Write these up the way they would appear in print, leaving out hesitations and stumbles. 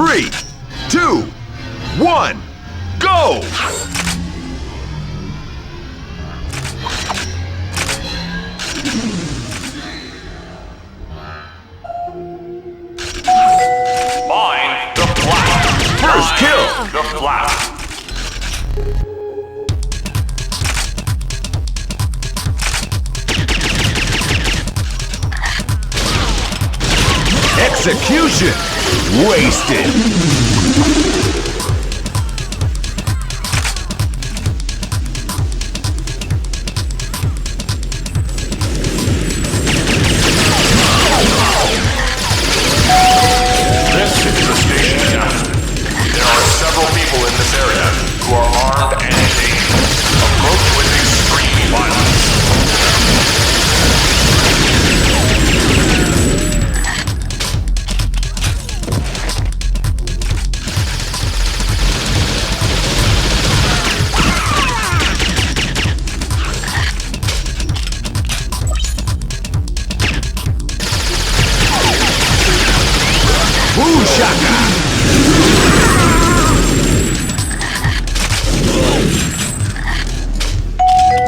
3, 2, 1, go! Mine the flat. First kill! The flat. Execution! Wasted! This is a station announcement. There are several people in this area who are armed and in danger. Approach with extreme violence.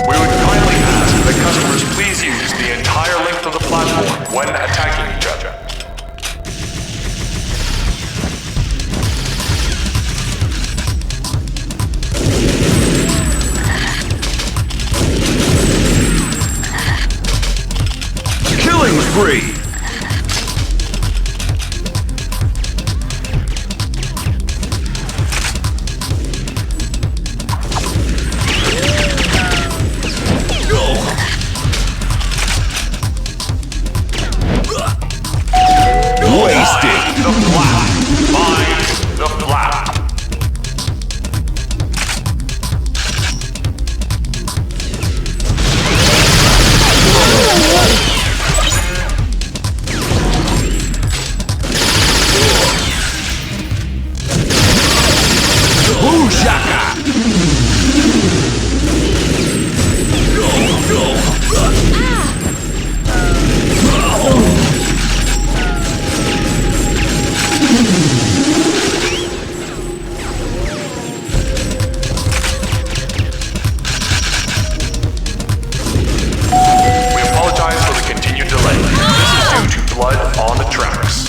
We would kindly ask that customers please use the entire length of the platform when attacking each other. Killing spree! The flat. Mine the flat. Blood on the tracks.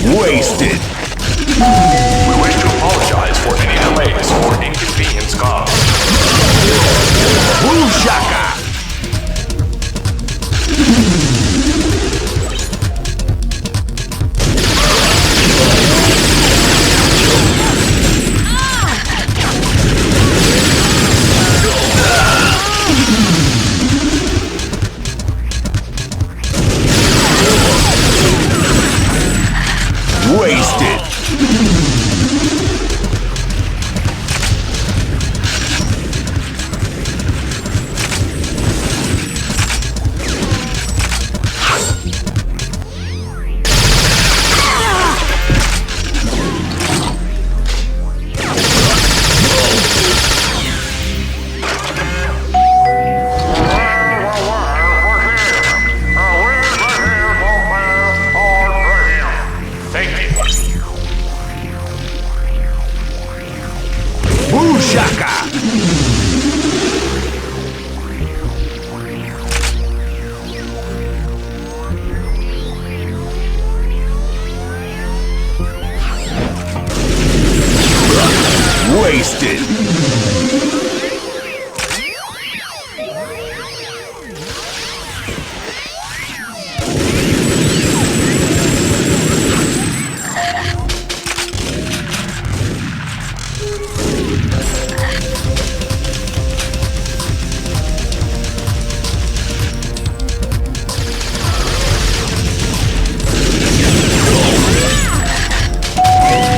Wasted! We wish to apologize for any delays or inconvenience caused. Boom shaka! Wasted! Wasted!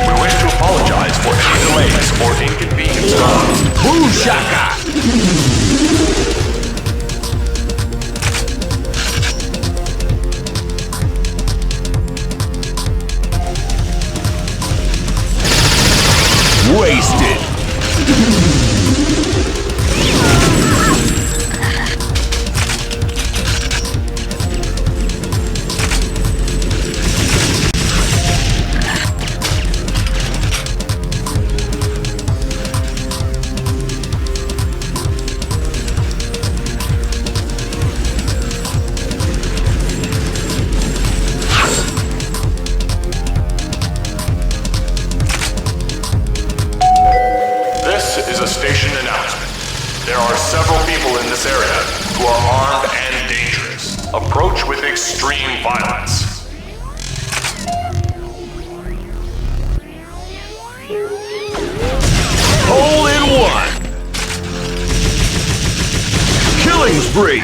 We wish to apologize for any delays or is a station announcement. There are several people in this area who are armed and dangerous. Approach with extreme violence. Hole in one. Killing spree.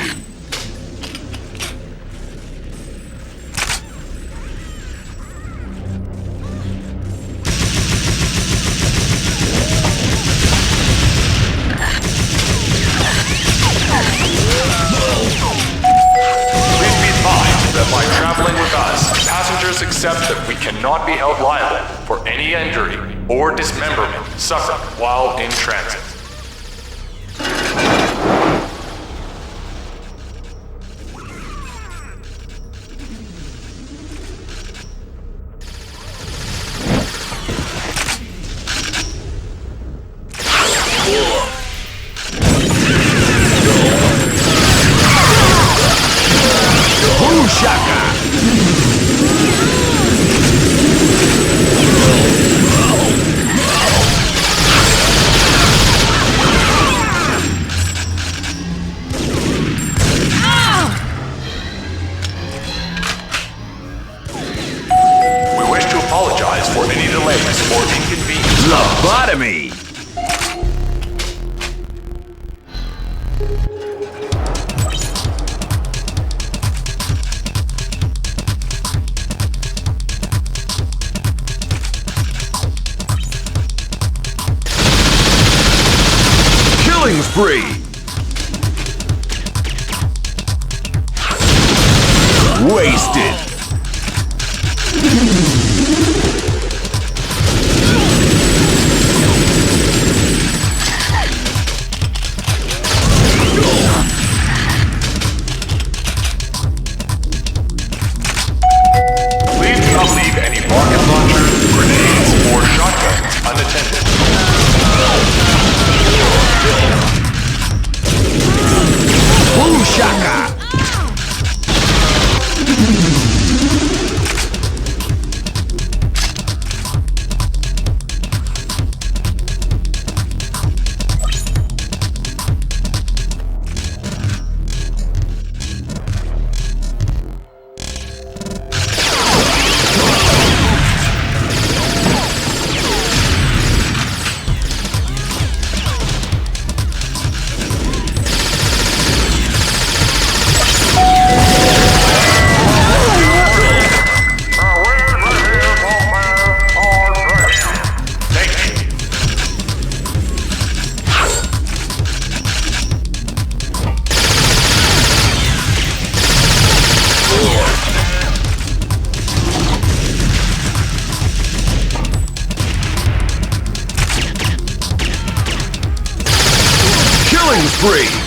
By traveling with us, passengers accept that we cannot be held liable for any injury or dismemberment suffered while in transit. Shaka. We wish to apologize for any delays or inconvenience. Lobotomy. Killing spree. Wasted. Please do not leave any rocket launchers, grenades, or shotguns unattended. Boom shaka. Killing spree.